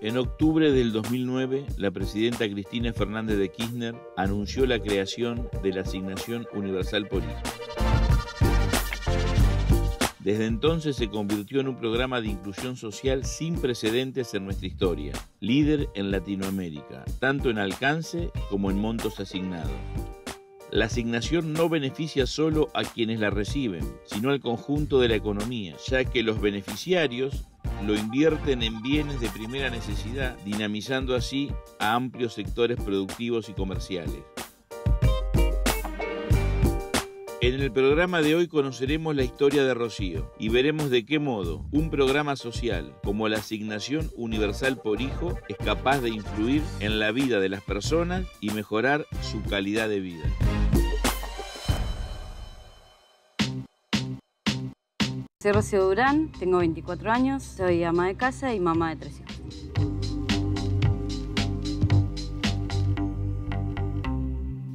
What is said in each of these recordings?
En octubre del 2009, la presidenta Cristina Fernández de Kirchner anunció la creación de la Asignación Universal por Hijo. Desde entonces se convirtió en un programa de inclusión social sin precedentes en nuestra historia, líder en Latinoamérica, tanto en alcance como en montos asignados. La asignación no beneficia solo a quienes la reciben, sino al conjunto de la economía, ya que los beneficiarios lo invierten en bienes de primera necesidad, dinamizando así a amplios sectores productivos y comerciales. En el programa de hoy conoceremos la historia de Rocío y veremos de qué modo un programa social como la Asignación Universal por Hijo es capaz de influir en la vida de las personas y mejorar su calidad de vida. Soy Rocío Durán, tengo 24 años, soy ama de casa y mamá de 3 hijos.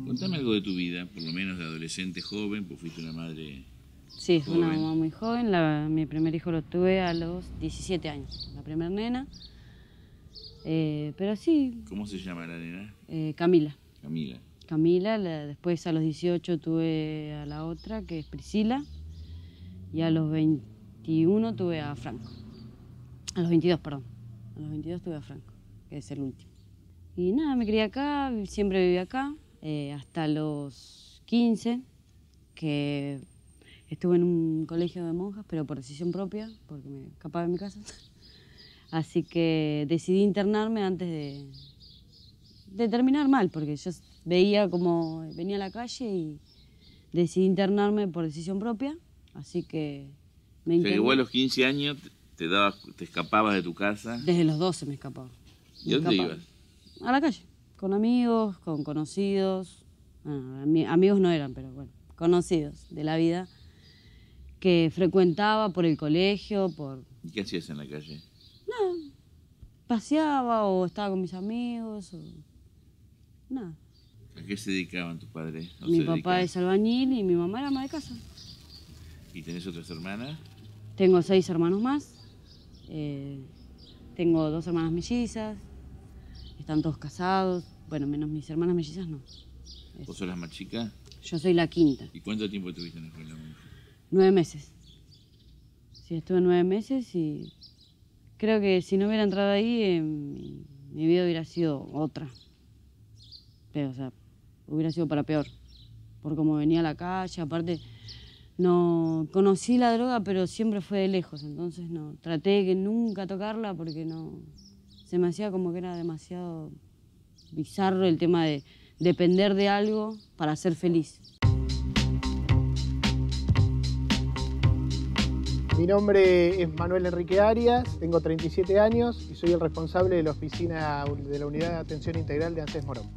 Contame algo de tu vida, por lo menos de adolescente joven, pues fuiste una madre. Sí, fue una joven. mamá muy joven. Mi primer hijo lo tuve a los 17 años, la primera nena. Pero sí. ¿Cómo se llama la nena? Camila. Camila. Camila, después a los 18 tuve a la otra, que es Priscila. Y a los 21 tuve a Franco. A los 22, perdón. A los 22 tuve a Franco, que es el último. Y nada, me crié acá, siempre viví acá. Hasta los 15, que estuve en un colegio de monjas, pero por decisión propia, porque me escapaba de mi casa. Así que decidí internarme antes de terminar mal, porque yo veía como venía a la calle y decidí internarme por decisión propia. Así que me interné. O sea, que vos a los 15 años te escapabas de tu casa. Desde los 12 me escapaba. ¿Y dónde ibas? A la calle, con amigos, con conocidos. Amigos no eran, pero bueno, conocidos de la vida, que frecuentaba por el colegio, ¿Y qué hacías en la calle? Nada, paseaba o estaba con mis amigos, o nada. ¿A qué se dedicaban tus padres? Mi papá es albañil y mi mamá era ama de casa. ¿Y tenés otras hermanas? Tengo 6 hermanos más. Tengo 2 hermanas mellizas. Están todos casados. Bueno, menos mis hermanas mellizas no. ¿Vos sos la más chica? Yo soy la quinta. ¿Y cuánto tiempo estuviste en la escuela? 9 meses. Sí, estuve 9 meses y creo que si no hubiera entrado ahí, mi vida hubiera sido otra. Pero, o sea, hubiera sido para peor. Por cómo venía a la calle, aparte... No conocí la droga, pero siempre fue de lejos, entonces no traté de que nunca tocarla porque no se me hacía como que era demasiado bizarro el tema de depender de algo para ser feliz. Mi nombre es Manuel Enrique Arias, tengo 37 años y soy el responsable de la oficina de la Unidad de Atención Integral de ANSES Morón.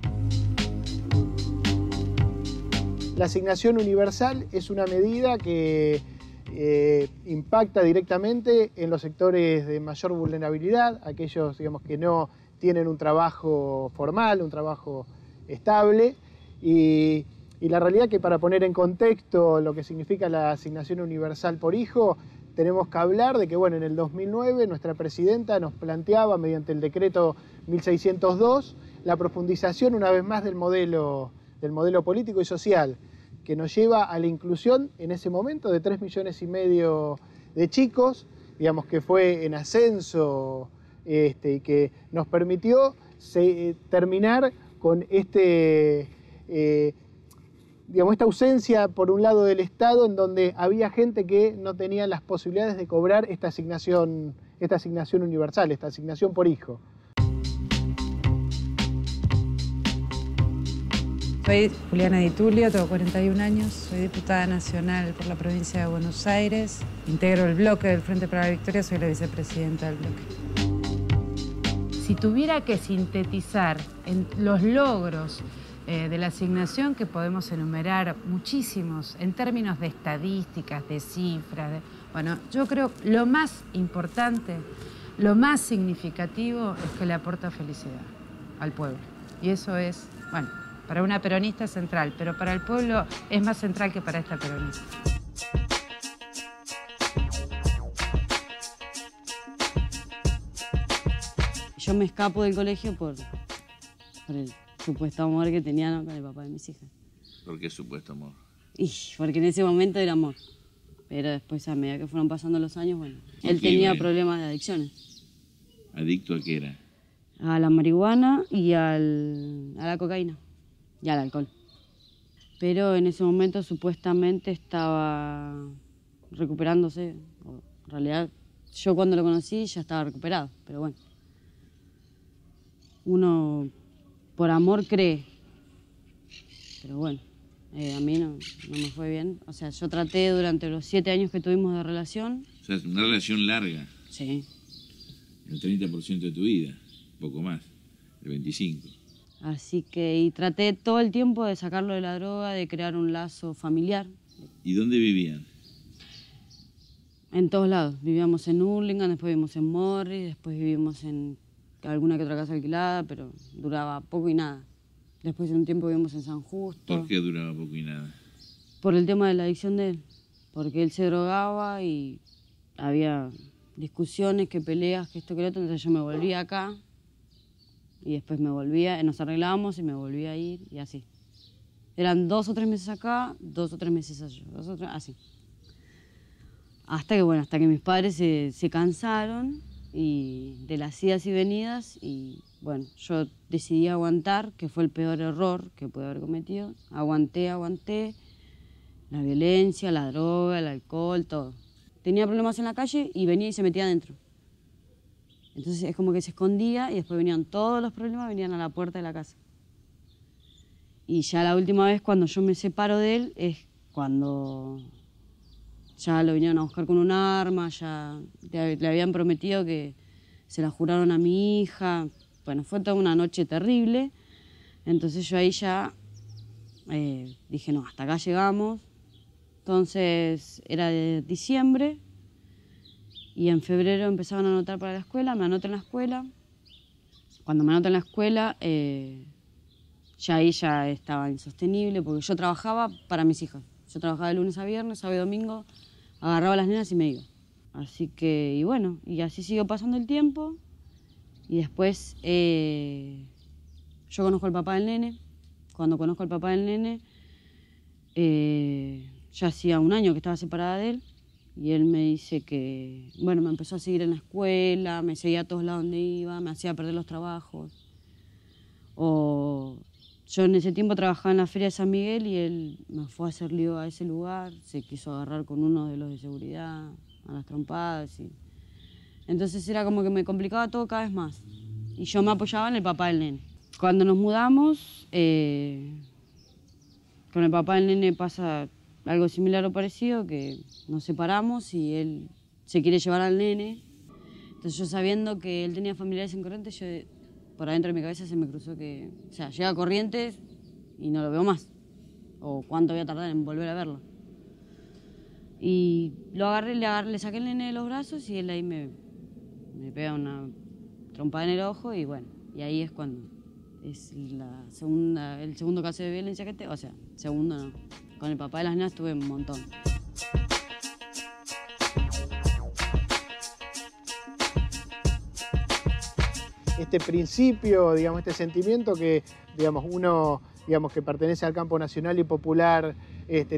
La asignación universal es una medida que impacta directamente en los sectores de mayor vulnerabilidad, aquellos digamos, que no tienen un trabajo formal, un trabajo estable, y la realidad es que para poner en contexto lo que significa la asignación universal por hijo, tenemos que hablar de que bueno, en el 2009 nuestra presidenta nos planteaba mediante el decreto 1602 la profundización una vez más del modelo político y social, que nos lleva a la inclusión en ese momento de 3,5 millones de chicos, digamos que fue en ascenso y que nos permitió terminar con esta ausencia por un lado del Estado, en donde había gente que no tenía las posibilidades de cobrar esta asignación universal, esta asignación por hijo. Soy Juliana Di Tulio, tengo 41 años, soy diputada nacional por la provincia de Buenos Aires, integro el bloque del Frente para la Victoria, soy la vicepresidenta del bloque. Si tuviera que sintetizar en los logros de la asignación, que podemos enumerar muchísimos en términos de estadísticas, de cifras, bueno, yo creo que lo más importante, lo más significativo es que le aporta felicidad al pueblo. Y eso es, bueno, para una peronista central, pero para el pueblo es más central que para esta peronista. yo me escapo del colegio por el supuesto amor que tenía, ¿no?, con el papá de mis hijas. ¿Por qué supuesto amor? Y porque en ese momento era amor. Pero después, a medida que fueron pasando los años, bueno, él qué, tenía bueno? problemas de adicciones. ¿Adicto a qué era? A la marihuana y a la cocaína y al alcohol. Pero en ese momento supuestamente estaba recuperándose. En realidad, yo cuando lo conocí ya estaba recuperado, pero bueno. Uno por amor cree, pero bueno, a mí no me fue bien. O sea, yo traté durante los 7 años que tuvimos de relación. O sea, es una relación larga. Sí. El 30% de tu vida, poco más, el 25%. Así que, y traté todo el tiempo de sacarlo de la droga, de crear un lazo familiar. ¿Y dónde vivían? En todos lados. Vivíamos en Hurlingham, después vivimos en Morris, después vivimos en alguna que otra casa alquilada, pero duraba poco y nada. Después de un tiempo vivimos en San Justo. ¿Por qué duraba poco y nada? Por el tema de la adicción de él. Porque él se drogaba y había discusiones, que peleas, que esto, que lo otro. Entonces yo me volvía acá y después me volvía, nos arreglábamos y me volvía a ir y así. Eran 2 o 3 meses acá, 2 o 3 meses allá, 2 o 3, así. Hasta que mis padres se cansaron y de las idas y venidas y bueno, yo decidí aguantar, que fue el peor error que pude haber cometido. Aguanté la violencia, la droga, el alcohol, todo. Tenía problemas en la calle y venía y se metía adentro. Entonces es como que se escondía y después venían todos los problemas, venían a la puerta de la casa. Y ya la última vez cuando yo me separo de él es cuando ya lo vinieron a buscar con un arma, ya le habían prometido que se la juraron a mi hija. Bueno, fue toda una noche terrible. Entonces yo ahí ya dije, no, hasta acá llegamos. Entonces era de diciembre y en febrero empezaban a anotar para la escuela, me anoté en la escuela. Cuando me anoté en la escuela, ya ahí ya estaba insostenible porque yo trabajaba para mis hijos. Yo trabajaba de lunes a viernes, sábado y domingo, agarraba a las nenas y me iba. Así que, y bueno, y así siguió pasando el tiempo. Y después yo conozco al papá del nene. Cuando conozco al papá del nene, ya hacía 1 año que estaba separada de él. Y él me dice que, bueno, me empezó a seguir en la escuela, me seguía a todos lados donde iba, me hacía perder los trabajos. O yo en ese tiempo trabajaba en la Feria de San Miguel y él me fue a hacer lío a ese lugar, se quiso agarrar con uno de los de seguridad, a las trompadas. Entonces era como que me complicaba todo cada vez más. Y yo me apoyaba en el papá del nene. Cuando nos mudamos, con el papá del nene pasa algo similar o parecido, que nos separamos y él se quiere llevar al nene. Entonces yo sabiendo que él tenía familiares en Corrientes, yo por adentro de mi cabeza se me cruzó que, o sea, llega a Corrientes y no lo veo más. O cuánto voy a tardar en volver a verlo. Y lo agarré, le saqué el nene de los brazos y él ahí me pega una trompada en el ojo y bueno, y ahí es cuando es el segundo caso de violencia que tengo, o sea, segundo no. Con el papá de las nenas tuve un montón. Este principio, digamos, este sentimiento que, digamos, uno, digamos, que pertenece al campo nacional y popular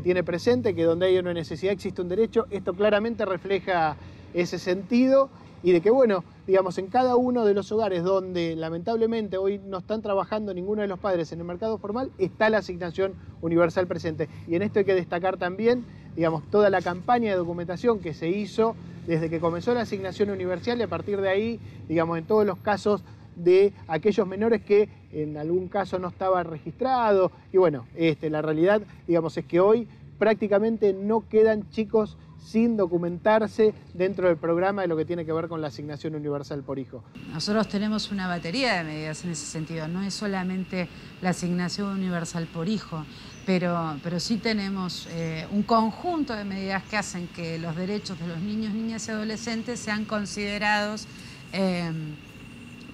tiene presente, que donde hay una necesidad existe un derecho. Esto claramente refleja ese sentido y de que, bueno, digamos, en cada uno de los hogares donde lamentablemente hoy no están trabajando ninguno de los padres en el mercado formal, está la asignación universal presente. Y en esto hay que destacar también, digamos, toda la campaña de documentación que se hizo desde que comenzó la asignación universal y a partir de ahí, digamos, en todos los casos de aquellos menores que en algún caso no estaba registrado. Y bueno, la realidad, digamos, es que hoy prácticamente no quedan chicos sin documentarse dentro del programa de lo que tiene que ver con la asignación universal por hijo. Nosotros tenemos una batería de medidas en ese sentido, no es solamente la asignación universal por hijo, pero sí tenemos un conjunto de medidas que hacen que los derechos de los niños, niñas y adolescentes sean considerados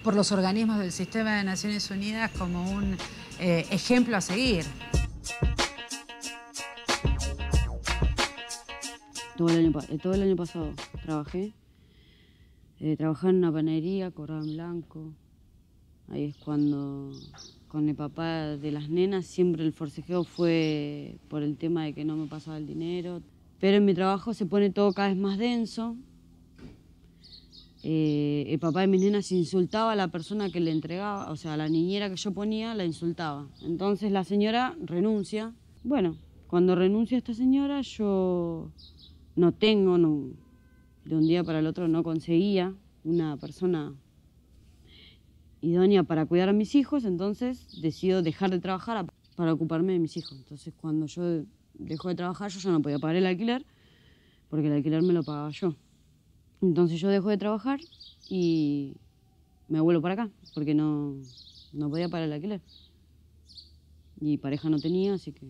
por los organismos del Sistema de Naciones Unidas como un ejemplo a seguir. Todo el año pasado trabajé. Trabajaba en una panadería, cobraba en blanco. Ahí es cuando con el papá de las nenas siempre el forcejeo fue por el tema de que no me pasaba el dinero. Pero en mi trabajo se pone todo cada vez más denso. El papá de mis nenas insultaba a la persona que le entregaba, o sea, a la niñera que yo ponía la insultaba. Entonces la señora renuncia. Bueno, cuando renuncia esta señora yo de un día para el otro no conseguía una persona idónea para cuidar a mis hijos, entonces decido dejar de trabajar para ocuparme de mis hijos. Entonces cuando yo dejo de trabajar yo ya no podía pagar el alquiler, porque el alquiler me lo pagaba yo. Entonces yo dejo de trabajar y me vuelvo para acá, porque no podía pagar el alquiler. Y pareja no tenía, así que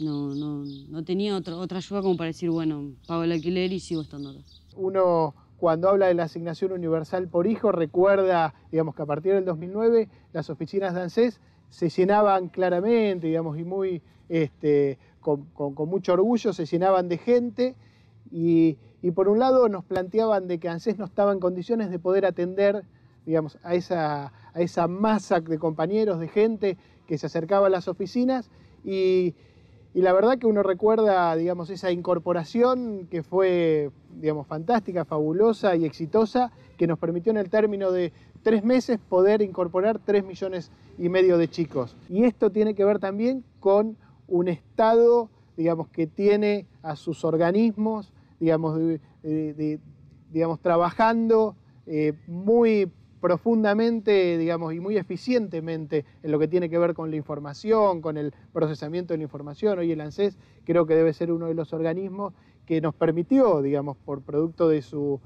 no tenía otra ayuda como para decir, bueno, pago el alquiler y sigo estando acá. Uno, cuando habla de la asignación universal por hijo, recuerda, digamos, que a partir del 2009 las oficinas de ANSES se llenaban claramente, digamos, y muy, con mucho orgullo se llenaban de gente y por un lado nos planteaban de que ANSES no estaba en condiciones de poder atender, digamos, a esa masa de compañeros, de gente que se acercaba a las oficinas y la verdad que uno recuerda, digamos, esa incorporación que fue, digamos, fantástica, fabulosa y exitosa, que nos permitió en el término de 3 meses poder incorporar 3,5 millones de chicos. Y esto tiene que ver también con un Estado, digamos, que tiene a sus organismos, digamos, digamos trabajando muy profundamente, digamos, y muy eficientemente en lo que tiene que ver con la información, con el procesamiento de la información. Hoy el ANSES creo que debe ser uno de los organismos que nos permitió, digamos, por producto de su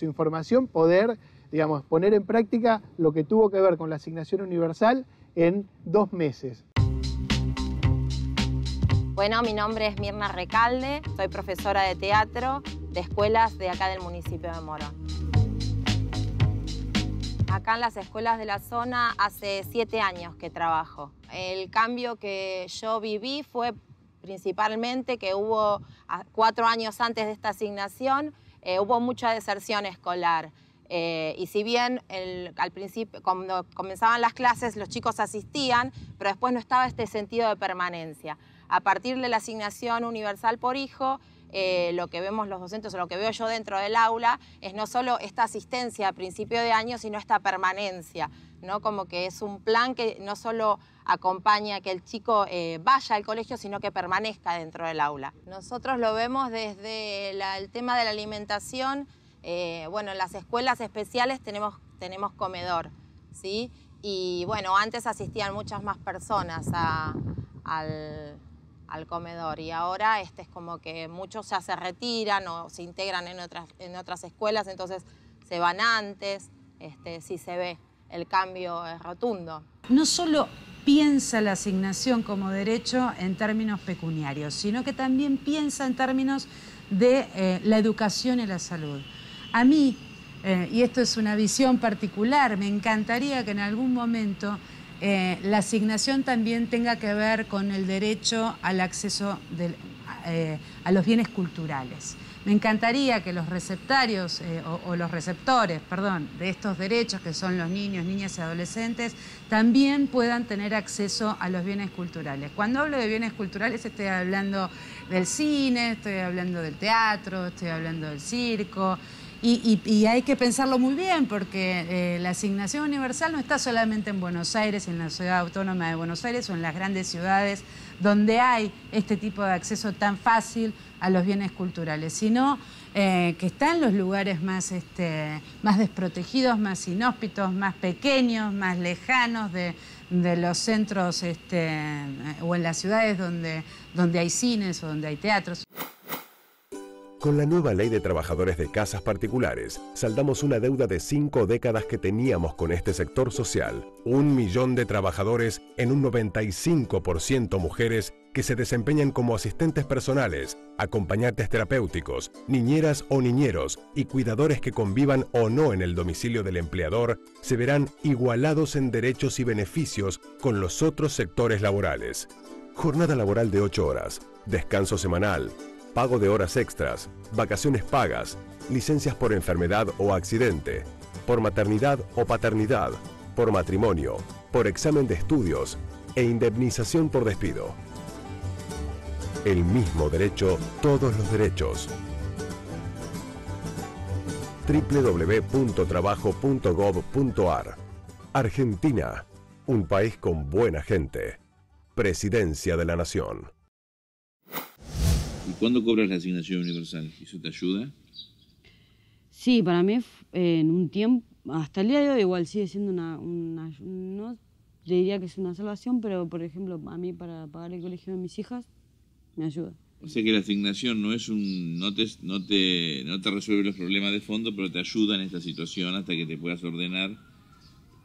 información, poder, digamos, poner en práctica lo que tuvo que ver con la asignación universal en 2 meses. Bueno, mi nombre es Mirna Recalde, soy profesora de teatro de escuelas de acá del municipio de Morón. Acá en las escuelas de la zona hace 7 años que trabajo. El cambio que yo viví fue principalmente que hubo 4 años antes de esta asignación, hubo mucha deserción escolar. Y si bien al principio, cuando comenzaban las clases, los chicos asistían, pero después no estaba este sentido de permanencia. A partir de la asignación universal por hijo, lo que vemos los docentes o lo que veo yo dentro del aula es no solo esta asistencia a principio de año, sino esta permanencia, ¿no? Como que es un plan que no solo acompaña a que el chico vaya al colegio, sino que permanezca dentro del aula. Nosotros lo vemos desde el tema de la alimentación. Bueno, en las escuelas especiales tenemos comedor, ¿sí? Y bueno, antes asistían muchas más personas al comedor y ahora es como que muchos ya se retiran o se integran en otras escuelas, entonces se van antes, sí se ve, el cambio es rotundo. No solo piensa la asignación como derecho en términos pecuniarios, sino que también piensa en términos de la educación y la salud. A mí, y esto es una visión particular, me encantaría que en algún momento la asignación también tenga que ver con el derecho al acceso a los bienes culturales. Me encantaría que los receptarios, o los receptores, perdón, de estos derechos, que son los niños, niñas y adolescentes, también puedan tener acceso a los bienes culturales. Cuando hablo de bienes culturales estoy hablando del cine, estoy hablando del teatro, estoy hablando del circo. Y hay que pensarlo muy bien porque la asignación universal no está solamente en Buenos Aires, en la ciudad autónoma de Buenos Aires o en las grandes ciudades donde hay este tipo de acceso tan fácil a los bienes culturales, sino que está en los lugares más desprotegidos, más inhóspitos, más pequeños, más lejanos de los centros o en las ciudades donde hay cines o donde hay teatros. Con la nueva Ley de Trabajadores de Casas Particulares, saldamos una deuda de 5 décadas que teníamos con este sector social. 1 millón de trabajadores en un 95% mujeres que se desempeñan como asistentes personales, acompañantes terapéuticos, niñeras o niñeros y cuidadores que convivan o no en el domicilio del empleador, se verán igualados en derechos y beneficios con los otros sectores laborales. Jornada laboral de 8 horas, descanso semanal, pago de horas extras, vacaciones pagas, licencias por enfermedad o accidente, por maternidad o paternidad, por matrimonio, por examen de estudios e indemnización por despido. El mismo derecho, todos los derechos. www.trabajo.gov.ar. Argentina, un país con buena gente. Presidencia de la Nación. ¿Y cuándo cobras la asignación universal? ¿Eso te ayuda? Sí, para mí en un tiempo, hasta el día de hoy igual sigue siendo no diría que es una salvación, pero por ejemplo a mí para pagar el colegio de mis hijas me ayuda. O sea que la asignación no es no te resuelve los problemas de fondo, pero te ayuda en esta situación hasta que te puedas ordenar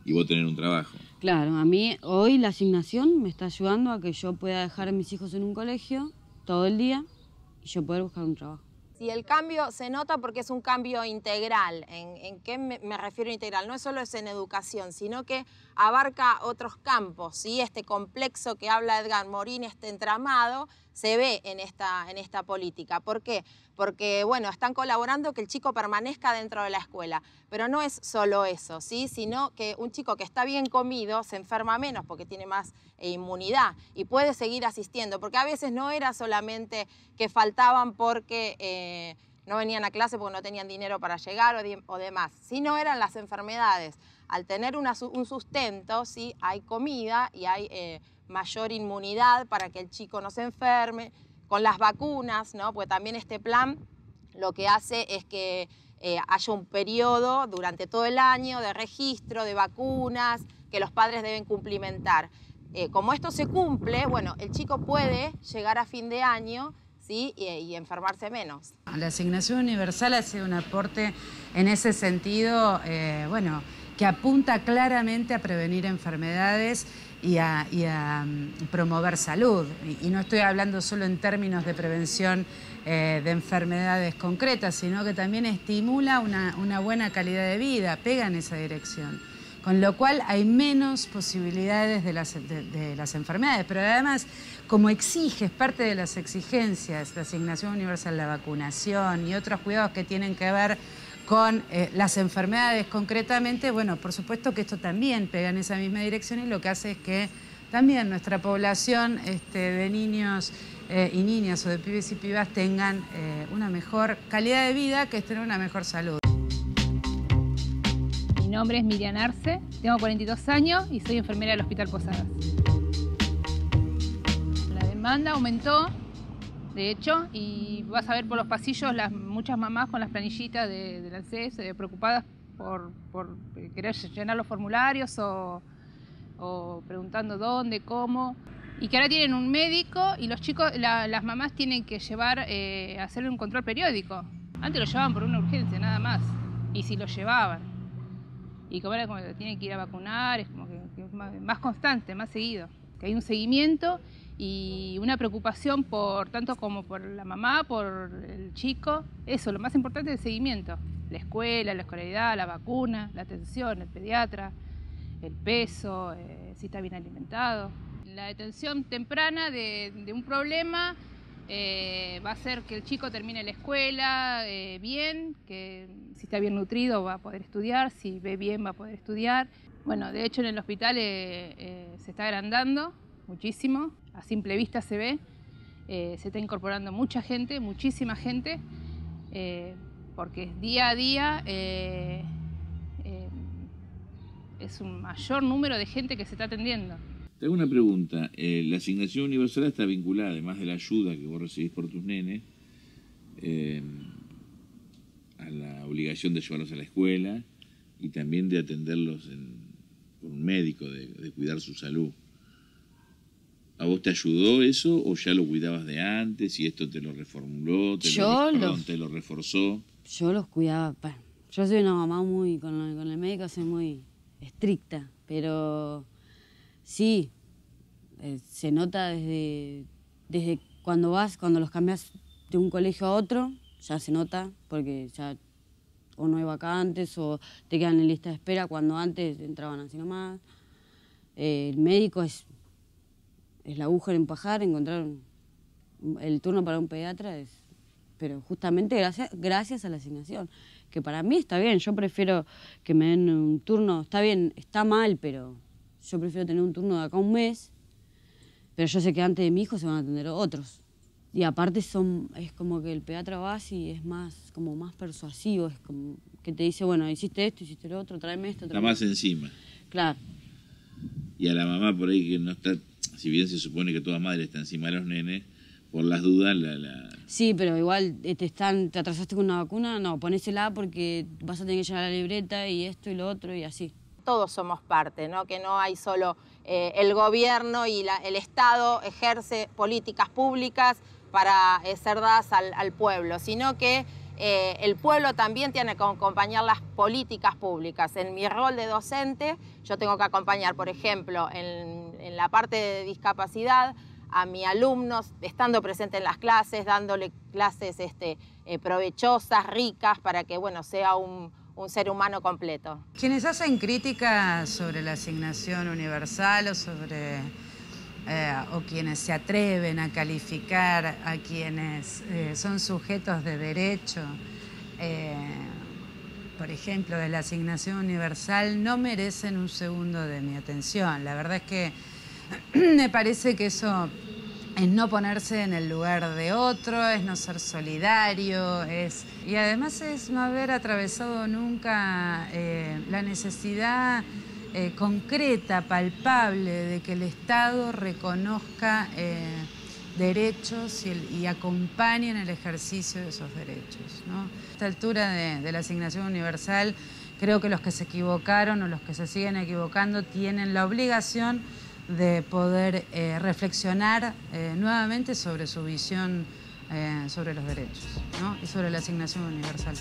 y vos tener un trabajo. Claro, a mí hoy la asignación me está ayudando a que yo pueda dejar a mis hijos en un colegio todo el día y yo poder buscar un trabajo. Sí, el cambio se nota porque es un cambio integral. ¿En qué me refiero a integral? No solo es en educación, sino que abarca otros campos, ¿sí? Este complexo que habla Edgar Morin, este entramado, se ve en esta política. ¿Por qué? Porque, bueno, están colaborando que el chico permanezca dentro de la escuela. Pero no es solo eso, ¿sí? Sino que un chico que está bien comido se enferma menos porque tiene más inmunidad y puede seguir asistiendo. Porque a veces no era solamente que faltaban porque no venían a clase porque no tenían dinero para llegar o demás, sino eran las enfermedades. Al tener un sustento, ¿sí? Hay comida y hay mayor inmunidad para que el chico no se enferme. Con las vacunas, ¿no? Porque también este plan lo que hace es que haya un periodo durante todo el año de registro de vacunas que los padres deben cumplimentar. Como esto se cumple, bueno, el chico puede llegar a fin de año, ¿sí? y enfermarse menos. La asignación universal ha sido un aporte en ese sentido, bueno, que apunta claramente a prevenir enfermedades y a promover salud. Y no estoy hablando solo en términos de prevención de enfermedades concretas, sino que también estimula una buena calidad de vida, pega en esa dirección. Con lo cual hay menos posibilidades de las enfermedades, pero además, como exige, es parte de las exigencias, la asignación universal, la vacunación y otros cuidados que tienen que ver con las enfermedades concretamente, bueno, por supuesto que esto también pega en esa misma dirección y lo que hace es que también nuestra población de niños y niñas o de pibes y pibas tengan una mejor calidad de vida, que es tener una mejor salud. Mi nombre es Miriam Arce, tengo 42 años y soy enfermera del Hospital Posadas. La demanda aumentó, de hecho, y vas a ver por los pasillos muchas mamás con las planillitas del ANSES preocupadas por querer llenar los formularios o preguntando dónde, cómo. Y que ahora tienen un médico y los chicos, las mamás tienen que hacerle un control periódico. Antes lo llevaban por una urgencia, nada más. Y si lo llevaban. Y como ahora como tienen que ir a vacunar, es como que es más constante, más seguido. Que hay un seguimiento y una preocupación tanto como por la mamá, por el chico. Eso, lo más importante es el seguimiento. La escuela, la escolaridad, la vacuna, la atención, el pediatra, el peso, si está bien alimentado. La detención temprana de un problema va a hacer que el chico termine la escuela bien, que si está bien nutrido va a poder estudiar, si ve bien va a poder estudiar. Bueno, de hecho en el hospital se está agrandando muchísimo, a simple vista se ve, se está incorporando mucha gente, muchísima gente, porque día a día es un mayor número de gente que se está atendiendo. Te hago una pregunta. La asignación universal está vinculada, además de la ayuda que vos recibís por tus nenes, a la obligación de llevarlos a la escuela y también de atenderlos por un médico, de cuidar su salud. ¿A vos te ayudó eso o ya lo cuidabas de antes y esto te lo reformuló, te lo reforzó? Yo los cuidaba. Yo soy una mamá con el médico soy muy estricta, pero sí, se nota desde cuando los cambias de un colegio a otro, ya se nota, porque ya o no hay vacantes o te quedan en lista de espera cuando antes entraban así nomás. El médico es la aguja en pajar, encontrar el turno para un pediatra es pero justamente gracias a la asignación, que para mí está bien. Yo prefiero que me den un turno, está bien, está mal, pero yo prefiero tener un turno de acá a un mes, pero yo sé que antes de mi hijo se van a atender otros. Y aparte es como que el pediatra vas y es como más persuasivo, es como que te dice, bueno, hiciste esto, hiciste lo otro, tráeme esto. Está más encima. Claro. Y a la mamá por ahí que no está, si bien se supone que toda madre está encima de los nenes, por las dudas Sí, pero igual te atrasaste con una vacuna, no, ponésela porque vas a tener que llenar la libreta y esto y lo otro y así. Todos somos parte, ¿no? Que no hay solo el gobierno y el Estado ejerce políticas públicas para ser dadas al pueblo, sino que el pueblo también tiene que acompañar las políticas públicas. En mi rol de docente, yo tengo que acompañar, por ejemplo, en la parte de discapacidad, a mis alumnos, estando presente en las clases, dándole clases provechosas, ricas, para que bueno, sea un ser humano completo. Quienes hacen críticas sobre la asignación universal o quienes se atreven a calificar a quienes son sujetos de derecho, por ejemplo, de la asignación universal, no merecen un segundo de mi atención. La verdad es que me parece que eso es no ponerse en el lugar de otro, es no ser solidario, y además es no haber atravesado nunca la necesidad concreta, palpable, de que el Estado reconozca derechos y acompañe en el ejercicio de esos derechos, ¿no? A esta altura de la asignación universal, creo que los que se equivocaron o los que se siguen equivocando tienen la obligación de poder reflexionar nuevamente sobre su visión sobre los derechos, ¿no? Y sobre la asignación universal.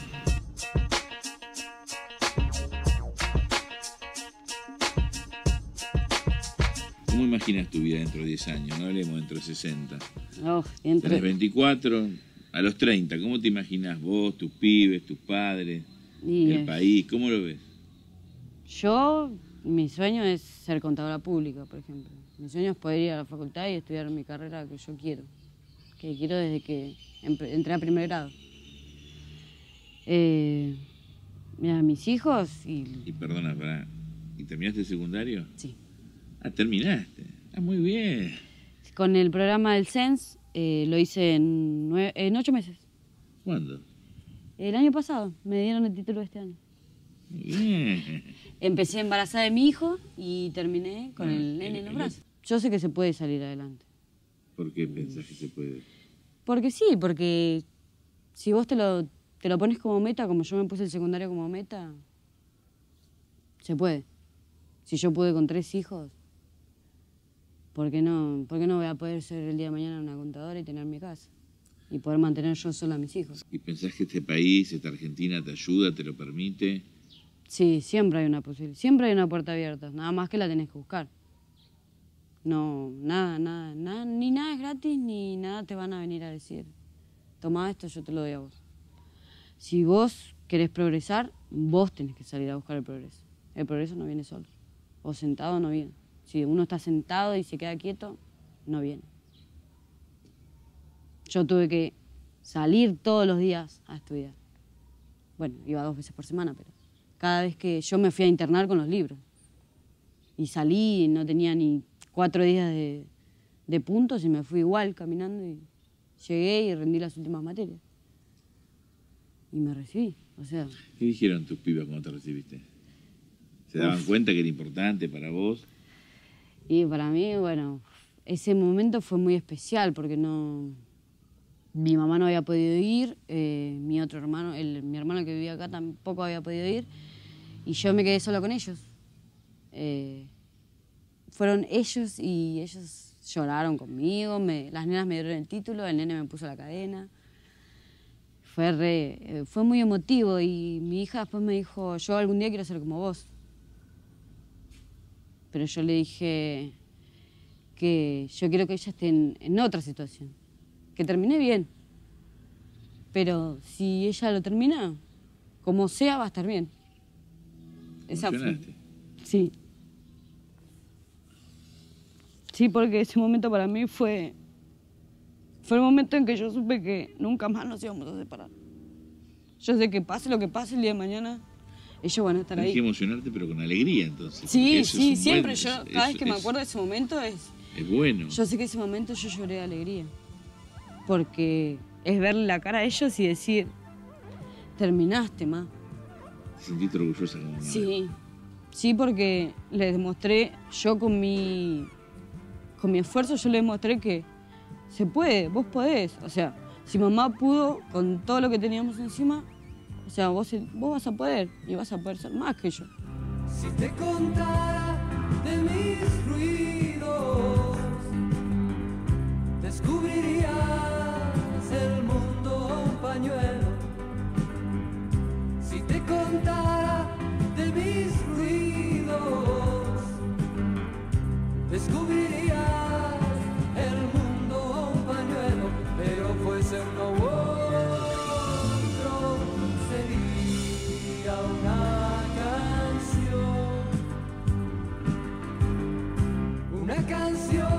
¿Cómo imaginas tu vida dentro de 10 años? No hablemos dentro de 60. Tenés 24, a los 30, ¿cómo te imaginás vos, tus pibes, tus padres, el país? ¿Cómo lo ves? Mi sueño es ser contadora pública, por ejemplo. Mi sueño es poder ir a la facultad y estudiar mi carrera que yo quiero. Que quiero desde que entré a primer grado. Mira, mis hijos Y perdona, ¿y terminaste el secundario? Sí. Ah, terminaste. Ah, muy bien. Con el programa del CENS lo hice en 8 meses. ¿Cuándo? El año pasado. Me dieron el título de este año. Muy bien. Empecé embarazada de mi hijo y terminé con el nene en los brazos. Yo sé que se puede salir adelante. ¿Por qué pensás que se puede? Porque sí, porque si vos te lo pones como meta, como yo me puse el secundario como meta, se puede. Si yo pude con 3 hijos, ¿por qué no voy a poder ser el día de mañana una contadora y tener mi casa? Y poder mantener yo sola a mis hijos. ¿Y pensás que este país, esta Argentina, te ayuda, te lo permite? Sí, siempre hay una posibilidad, siempre hay una puerta abierta, nada más que la tenés que buscar. No, nada, ni nada es gratis, ni nada te van a venir a decir, tomá esto, yo te lo doy a vos. Si vos querés progresar, vos tenés que salir a buscar el progreso. El progreso no viene solo, o sentado no viene. Si uno está sentado y se queda quieto, no viene. Yo tuve que salir todos los días a estudiar. Bueno, iba 2 veces por semana, pero cada vez que yo me fui a internar con los libros. Y salí y no tenía ni 4 días de puntos y me fui igual caminando y llegué y rendí las últimas materias. Y me recibí, o sea... ¿Qué dijeron tus pibas cuando te recibiste? ¿Se daban cuenta que era importante para vos? Y para mí, bueno, ese momento fue muy especial porque mi mamá no había podido ir, mi otro hermano, mi hermano que vivía acá tampoco había podido ir y yo me quedé sola con ellos. Fueron ellos y ellos lloraron conmigo, las nenas me dieron el título, el nene me puso la cadena. Fue muy emotivo y mi hija después me dijo, yo algún día quiero ser como vos. Pero yo le dije que yo quiero que ella esté en otra situación, que termine bien. Pero si ella lo termina, como sea, va a estar bien. Esa fue. Sí. Sí, porque ese momento para mí fue Fue el momento en que yo supe que nunca más nos íbamos a separar. Yo sé que pase lo que pase el día de mañana, ellos van a estar ahí. Hay que emocionarte, pero con alegría, entonces. Sí, sí, siempre. Cada vez que me acuerdo de ese momento es bueno. Yo sé que ese momento yo lloré de alegría. Porque es verle la cara a ellos y decir, terminaste, ma. ¿Te sentiste orgullosa como madre? Sí, sí, porque les demostré, yo con mi esfuerzo, yo les demostré que se puede, vos podés. O sea, si mamá pudo con todo lo que teníamos encima, o sea, vos vas a poder y vas a poder ser más que yo. Si te contara de mis ruidos, descubrirías el mundo un pañuelo. Si te contara de mis ruidos, descubrirías el mundo un pañuelo, pero fuese uno u otro, sería una canción. Una canción